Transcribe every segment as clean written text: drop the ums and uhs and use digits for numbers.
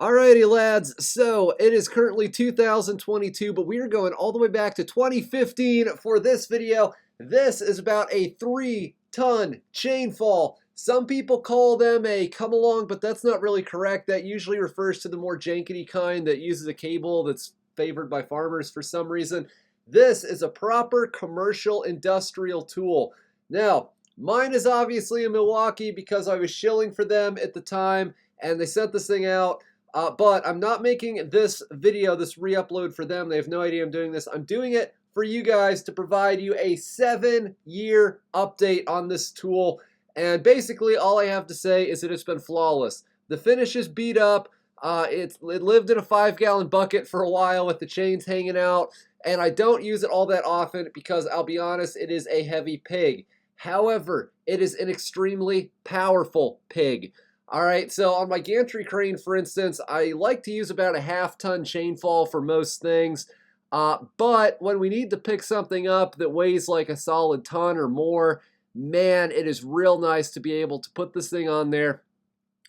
Alrighty lads, so it is currently 2022, but we are going all the way back to 2015 for this video. This is about a 3-ton chainfall. Some people call them a come along, but that's not really correct. That usually refers to the more jankety kind that uses a cable that's favored by farmers for some reason. This is a proper commercial industrial tool. Now, mine is obviously in Milwaukee because I was shilling for them at the time and they sent this thing out. But I'm not making this video, this re-upload for them. They have no idea I'm doing this. I'm doing it for you guys to provide you a 7-year update on this tool. And basically all I have to say is that it's been flawless. The finish is beat up. It lived in a 5-gallon bucket for a while with the chains hanging out. And I don't use it all that often because I'll be honest, it is a heavy pig. However, it is an extremely powerful pig. All right, so on my gantry crane, for instance, I like to use about a 1/2-ton chainfall for most things. But when we need to pick something up that weighs like a solid ton or more, man, it is real nice to be able to put this thing on there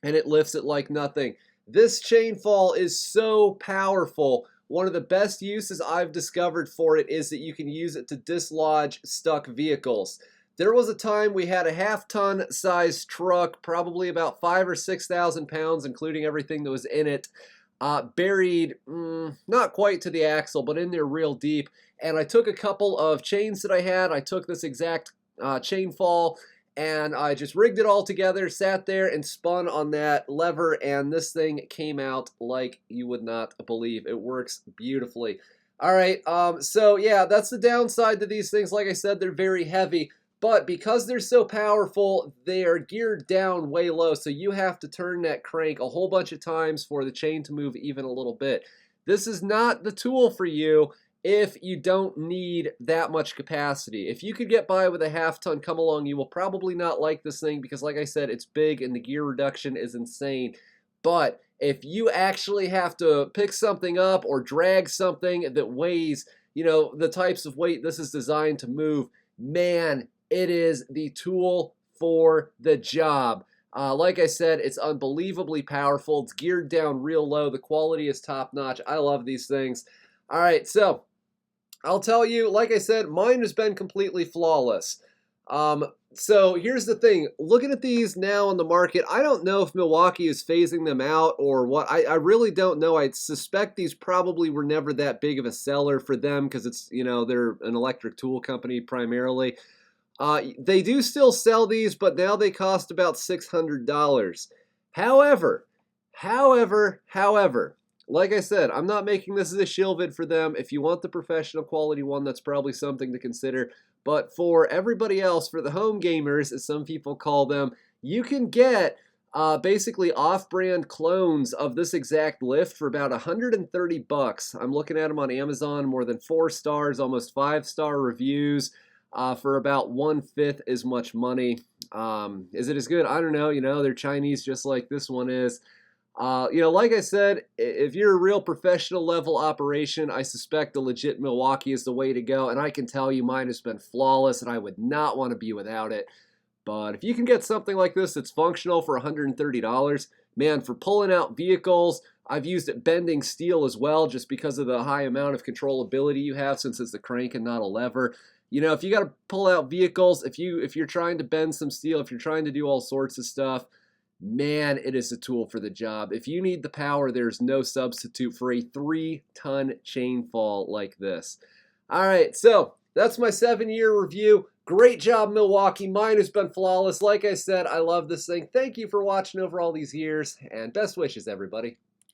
and it lifts it like nothing. This chainfall is so powerful. One of the best uses I've discovered for it is that you can use it to dislodge stuck vehicles. There was a time we had a 1/2-ton size truck, probably about 5,000 or 6,000 pounds, including everything that was in it, buried not quite to the axle, but in there real deep. And I took a couple of chains that I had. I took this exact chainfall, and I just rigged it all together, sat there, and spun on that lever, and this thing came out like you would not believe. It works beautifully. All right, so yeah, that's the downside to these things. Like I said, they're very heavy. But because they're so powerful, they are geared down way low, so you have to turn that crank a whole bunch of times for the chain to move even a little bit. This is not the tool for you if you don't need that much capacity. If you could get by with a 1/2-ton come along, you will probably not like this thing because, like I said, it's big and the gear reduction is insane. But if you actually have to pick something up or drag something that weighs, you know, the types of weight this is designed to move, man, it is the tool for the job. Like I said, it's unbelievably powerful. It's geared down real low. The quality is top notch. I love these things. All right, so I'll tell you, like I said, mine has been completely flawless. So here's the thing. Looking at these now on the market, I don't know if Milwaukee is phasing them out or what. I really don't know. I suspect these probably were never that big of a seller for them because it's, you know, they're an electric tool company primarily. They do still sell these, but now they cost about $600. However, like I said, I'm not making this as a shill vid for them. If you want the professional quality one, that's probably something to consider. But for everybody else, for the home gamers, as some people call them, you can get basically off-brand clones of this exact lift for about 130 bucks. I'm looking at them on Amazon, more than 4 stars, almost 5-star reviews. For about 1/5 as much money. Is it as good? I don't know. You know, they're Chinese just like this one is. You know, like I said, if you're a real professional level operation, I suspect the legit Milwaukee is the way to go. And I can tell you mine has been flawless and I would not want to be without it. But if you can get something like this that's functional for $130, man, for pulling out vehicles, I've used it bending steel as well just because of the high amount of controllability you have since it's the crank and not a lever. You know, if you got to pull out vehicles, if you're trying to bend some steel, if you're trying to do all sorts of stuff, man, it is a tool for the job. If you need the power, there's no substitute for a 3-ton chainfall like this. All right, so that's my 7-year review. Great job, Milwaukee. Mine has been flawless. Like I said, I love this thing. Thank you for watching over all these years, and best wishes, everybody.